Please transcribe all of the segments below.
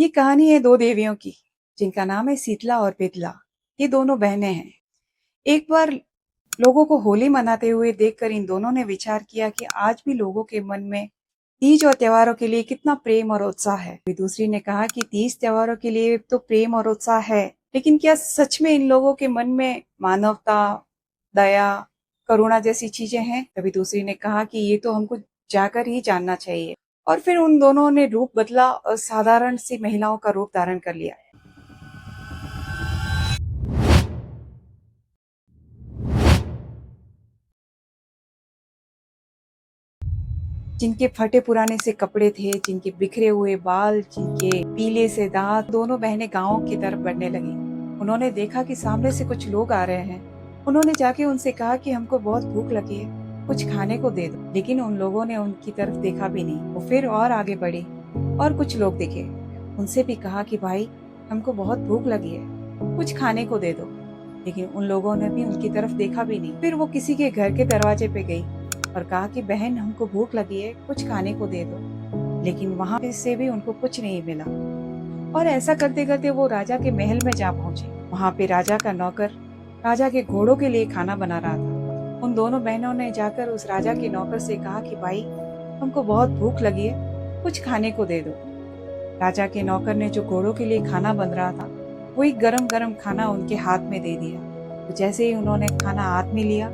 ये कहानी है दो देवियों की, जिनका नाम है शीतला और पेतला। ये दोनों बहनें हैं। एक बार लोगों को होली मनाते हुए देखकर इन दोनों ने विचार किया कि आज भी लोगों के मन में तीज और त्योहारों के लिए कितना प्रेम और उत्साह है। फिर दूसरी ने कहा कि तीज त्योहारों के लिए तो प्रेम और उत्साह है, लेकिन क्या सच में इन लोगों के मन में मानवता, दया, करुणा जैसी चीजें हैं? तभी दूसरी ने कहा कि ये तो हमको जाकर ही जानना चाहिए। और फिर उन दोनों ने रूप बदला और साधारण सी महिलाओं का रूप धारण कर लिया। जिनके फटे पुराने से कपड़े थे, जिनके बिखरे हुए बाल, जिनके पीले से दांत, दोनों बहनें गांव की तरफ बढ़ने लगी। उन्होंने देखा कि सामने से कुछ लोग आ रहे हैं। उन्होंने जाके उनसे कहा कि हमको बहुत भूख लगी है, कुछ खाने को दे दो। लेकिन उन लोगों ने उनकी तरफ देखा भी नहीं। वो फिर और आगे बढ़ी और कुछ लोग दिखे। उनसे भी कहा कि भाई, हमको बहुत भूख लगी है, कुछ खाने को दे दो। लेकिन उन लोगों ने भी उनकी तरफ देखा भी नहीं। फिर वो किसी के घर के दरवाजे पे गई और कहा कि बहन, हमको भूख लगी है, कुछ खाने को दे दो। लेकिन वहां से भी उनको कुछ नहीं मिला। और ऐसा करते करते वो राजा के महल में जा पहुंचे। वहां पे राजा का नौकर राजा के घोड़ों के लिए खाना बना रहा था। उन दोनों बहनों ने जाकर उस राजा के नौकर से कहा कि भाई, हमको बहुत भूख लगी है, कुछ खाने को दे दो। राजा के नौकर ने जो घोड़ों के लिए खाना बन रहा था, वही गरम गरम खाना उनके हाथ में दे दिया। तो जैसे ही उन्होंने खाना हाथ में लिया,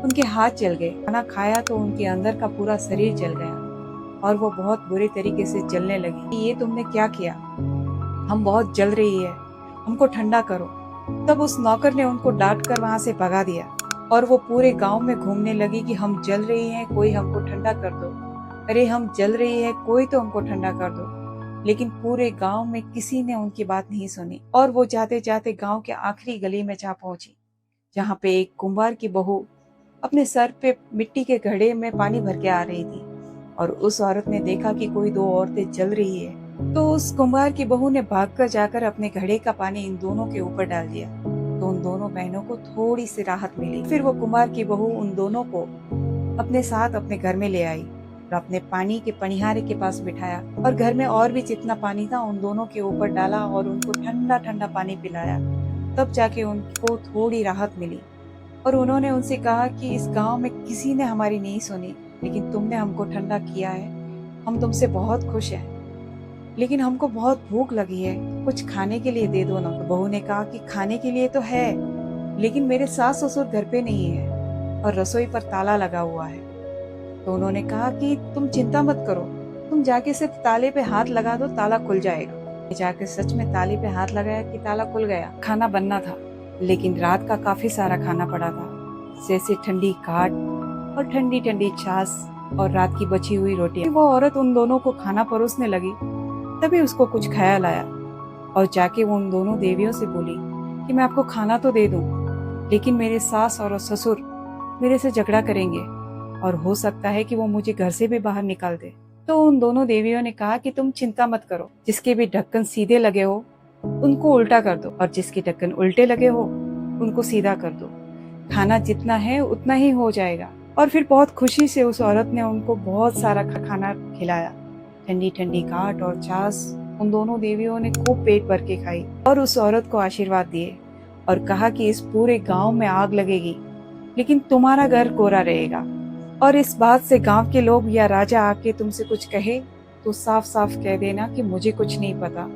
उनके हाथ जल गए। खाना खाया तो उनके अंदर का पूरा शरीर जल गया और वो बहुत बुरे तरीके से जलने लगी। ये तुमने क्या किया? हम बहुत जल रही है, हमको ठंडा करो। तब उस नौकर ने उनको डांट कर वहां से भगा दिया और वो पूरे गांव में घूमने लगी कि हम जल रही हैं, कोई हमको ठंडा कर दो। अरे, हम जल रही है, कोई तो हमको ठंडा कर दो। लेकिन पूरे गांव में किसी ने उनकी बात नहीं सुनी और वो जाते जाते गांव के आखिरी गली में जा पहुंची, जहाँ पे एक कुंभार की बहू अपने सर पे मिट्टी के घड़े में पानी भर के आ रही थी। और उस औरत ने देखा कि कोई दो औरतें जल रही है, तो उस कुंभार की बहू ने भागकर जाकर अपने घड़े का पानी इन दोनों के ऊपर डाल दिया। तो उन दोनों बहनों को थोड़ी सी राहत मिली। फिर वो कुंभार की बहू उन दोनों को अपने साथ अपने घर में ले आई और अपने पानी के पनिहारे के पास बिठाया और घर में और भी जितना पानी था उन दोनों के ऊपर डाला और उनको ठंडा ठंडा पानी पिलाया। तब जाके उनको थोड़ी राहत मिली और उन्होंने उनसे कहा कि इस गांव में किसी ने हमारी नहीं सुनी, लेकिन तुमने हमको ठंडा किया है, हम तुमसे बहुत खुश हैं। लेकिन हमको बहुत भूख लगी है, कुछ खाने के लिए दे दो ना। तो बहू ने कहा कि खाने के लिए तो है, लेकिन मेरे सास ससुर घर पे नहीं है और रसोई पर ताला लगा हुआ है। तो उन्होंने कहा कि तुम चिंता मत करो, तुम जाके सिर्फ ताले पे हाथ लगा दो, ताला खुल जाएगा। जाके सच में ताले पे हाथ लगाया कि ताला खुल गया। खाना बनना था, लेकिन रात का काफी सारा खाना पड़ा था, जैसे ठंडी काट और ठंडी ठंडी छाछ और रात की बची हुई रोटी। वो औरत उन दोनों को खाना परोसने लगी, तभी उसको कुछ ख्याल आया और जाके वो उन दोनों देवियों से बोली कि मैं आपको खाना तो दे दूं, लेकिन मेरे सास और ससुर मेरे से झगड़ा करेंगे और हो सकता है कि वो मुझे घर से भी बाहर निकाल दे। तो उन दोनों देवियों ने कहा कि तुम चिंता मत करो, जिसके भी ढक्कन सीधे लगे हो उनको उल्टा कर दो और जिसके ढक्कन उल्टे लगे हो उनको सीधा कर दो। खाना जितना है उतना ही हो जाएगा। और फिर बहुत खुशी से उस औरत ने उनको बहुत सारा खाना खिलाया। ठंडी ठंडी काट और छाछ उन दोनों देवियों ने खूब पेट भर के खाई और उस औरत को आशीर्वाद दिए और कहा कि इस पूरे गांव में आग लगेगी, लेकिन तुम्हारा घर कोरा रहेगा। और इस बात से गांव के लोग या राजा आके तुमसे कुछ कहे तो साफ साफ कह देना कि मुझे कुछ नहीं पता।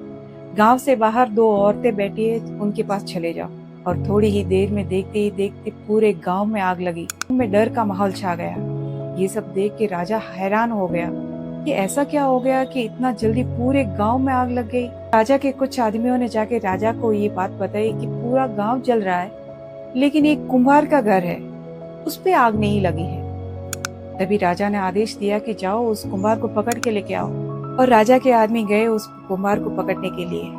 गांव से बाहर दो औरतें बैठी है, उनके पास चले जाओ। और थोड़ी ही देर में देखते ही देखते पूरे गांव में आग लगी। में डर का माहौल छा गया। ये सब देख के राजा हैरान हो गया कि ऐसा क्या हो गया कि इतना जल्दी पूरे गांव में आग लग गई। राजा के कुछ आदमियों ने जाके राजा को ये बात बताई कि पूरा गांव जल रहा है, लेकिन एक कुम्हार का घर है, उस पे आग नहीं लगी है। तभी राजा ने आदेश दिया कि जाओ उस कुम्हार को पकड़ के लेके आओ। और राजा के आदमी गए उस कुम्हार को पकड़ने के लिए।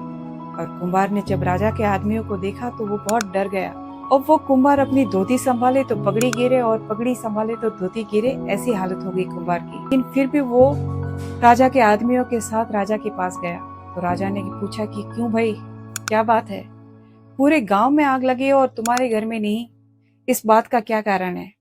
और कुम्हार ने जब राजा के आदमियों को देखा तो वो बहुत डर गया और वो कुम्हार अपनी धोती संभाले तो पगड़ी गिरे और पगड़ी संभाले तो धोती गिरे। ऐसी हालत हो गई कुम्हार की। लेकिन फिर भी वो राजा के आदमियों के साथ राजा के पास गया। तो राजा ने पूछा कि क्यों भाई, क्या बात है? पूरे गांव में आग लगी और तुम्हारे घर में नहीं, इस बात का क्या कारण है?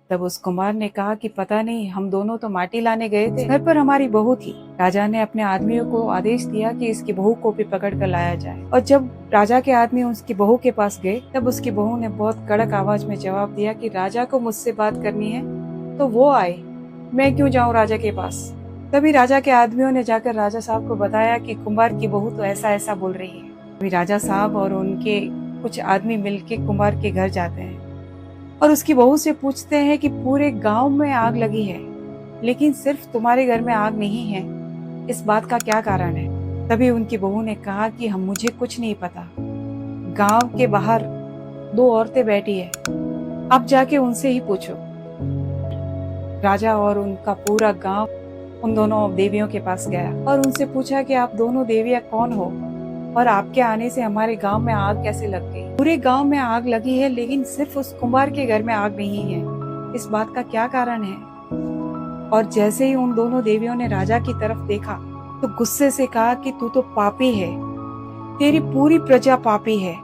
तब उस कुम्हार ने कहा कि पता नहीं, हम दोनों तो माटी लाने गए थे, घर पर हमारी बहू थी। राजा ने अपने आदमियों को आदेश दिया कि इसकी बहू को भी पकड़ कर लाया जाए। और जब राजा के आदमी उसकी बहू के पास गए, तब उसकी बहू ने बहुत कड़क आवाज में जवाब दिया कि राजा को मुझसे बात करनी है तो वो आए, मैं क्यों जाऊं राजा के पास। तभी राजा के आदमियों ने जाकर राजा साहब को बताया कि कुम्हार की बहू तो ऐसा ऐसा बोल रही है। तभी राजा साहब और उनके कुछ आदमी मिलके कुम्हार के घर जाते हैं और उसकी बहू से पूछते हैं कि पूरे गांव में आग लगी है, लेकिन सिर्फ तुम्हारे घर में आग नहीं है, इस बात का क्या कारण है। तभी उनकी बहू ने कहा कि मुझे कुछ नहीं पता, गांव के बाहर 2 औरतें बैठी है, आप जाके उनसे ही पूछो। राजा और उनका पूरा गांव उन दोनों देवियों के पास गया और उनसे पूछा कि आप दोनों देवियां कौन हो और आपके आने से हमारे गांव में आग कैसे लग गई। पूरे गांव में आग लगी है, लेकिन सिर्फ उस कुम्हार के घर में आग नहीं है, इस बात का क्या कारण है। और जैसे ही उन दोनों देवियों ने राजा की तरफ देखा तो गुस्से से कहा कि तू तो पापी है, तेरी पूरी प्रजा पापी है,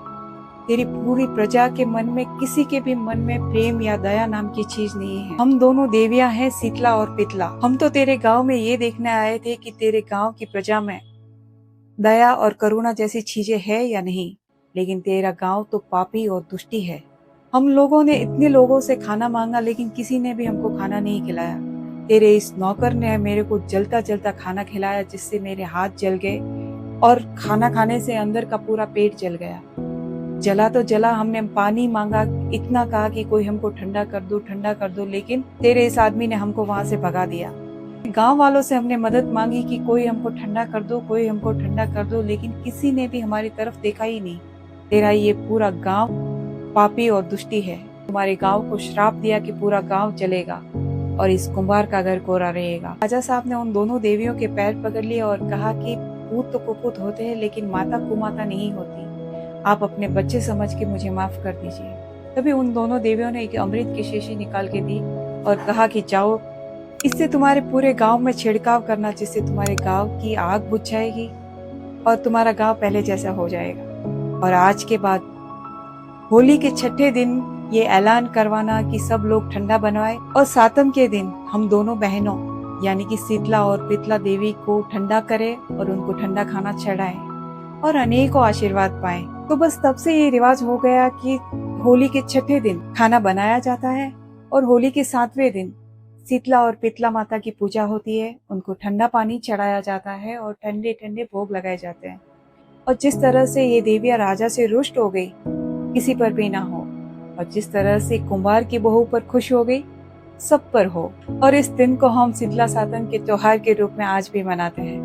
तेरी पूरी प्रजा के मन में, किसी के भी मन में प्रेम या दया नाम की चीज नहीं है। हम दोनों देवियां हैं, शीतला और पितला। हम तो तेरे गांव में ये देखने आए थे कि तेरे गांव की प्रजा में दया और करुणा जैसी चीजें है या नहीं, लेकिन तेरा गांव तो पापी और दुष्टी है। हम लोगों ने इतने लोगों से खाना मांगा, लेकिन किसी ने भी हमको खाना नहीं खिलाया। तेरे इस नौकर ने मेरे को जलता जलता खाना खिलाया, जिससे मेरे हाथ जल गए और खाना खाने से अंदर का पूरा पेट जल गया। जला तो जला, हमने पानी मांगा, इतना कहा कि कोई हमको ठंडा कर दो, लेकिन तेरे इस आदमी ने हमको वहां से भगा दिया। गांव वालों से हमने मदद मांगी कि कोई हमको ठंडा कर दो, कोई हमको ठंडा कर दो, लेकिन किसी ने भी हमारी तरफ देखा ही नहीं। तेरा ये पूरा गांव पापी और दुष्टी है। तुम्हारे गांव को श्राप दिया कि पूरा गांव जलेगा और इस कुम्हार का घर कोरा रहेगा। राजा साहब ने उन दोनों देवियों के पैर पकड़ लिए और कहा कि पूत तो कुपूत होते हैं, लेकिन माता कुमाता नहीं होती। आप अपने बच्चे समझ के मुझे माफ कर दीजिए। तभी उन दोनों देवियों ने एक अमृत की शीशी निकाल के दी और कहा कि जाओ, इससे तुम्हारे पूरे गांव में छिड़काव करना, जिससे तुम्हारे गांव की आग बुझ जाएगी और तुम्हारा गांव पहले जैसा हो जाएगा। और आज के बाद होली के छठे दिन ये ऐलान करवाना कि सब लोग ठंडा बनवाए और सातम के दिन हम दोनों बहनों यानी कि शीतला और पितला देवी को ठंडा करें और उनको ठंडा खाना चढ़ाएं और अनेकों आशीर्वाद पाएं। तो बस तब से ये रिवाज हो गया कि होली के छठे दिन खाना बनाया जाता है और होली के 7वें दिन शीतला और पितला माता की पूजा होती है, उनको ठंडा पानी चढ़ाया जाता है और ठंडे ठंडे भोग लगाए जाते हैं। और जिस तरह से ये देवियां राजा से रुष्ट हो गई, किसी पर भी ना हो, और जिस तरह से कुम्हार की बहू पर खुश हो गई, सब पर हो। और इस दिन को हम शीतला सातम के त्योहार के रूप में आज भी मनाते हैं।